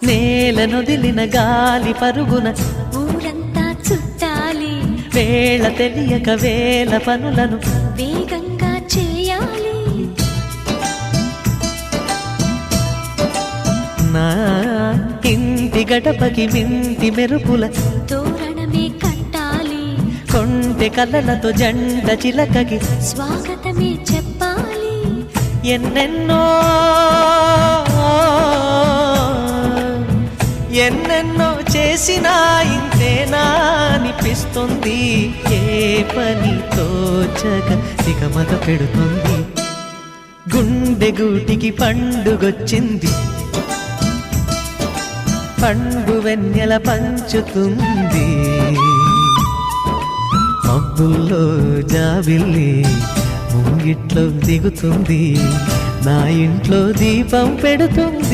నేలనొదిలిన గాలి పరుగున ఊరంతా చుట్టాలి, వేళ తెలియక వేల పనులను వేగంగా చేయాలి. నా ఇంటి గడపకి మింటి మెరుపుల తోరణమే కట్టాలి, కొంటె కలలతో జంట చిలకకి స్వాగతమే చెప్పాలి. ఎన్నెన్నో ఎన్నెన్నో చేసినా ఇంతేనా అనిపిస్తుంది. ఏ పని తోచక దిగమగ పెడుతుంది. గుండె గూటికి పండుగొచ్చింది, పండు వెన్నెల పంచుతుంది. మబ్బుల్లో జాబిల్లి ముంగిట్లో దిగుతుంది, నా ఇంట్లో దీపం పెడుతుంది.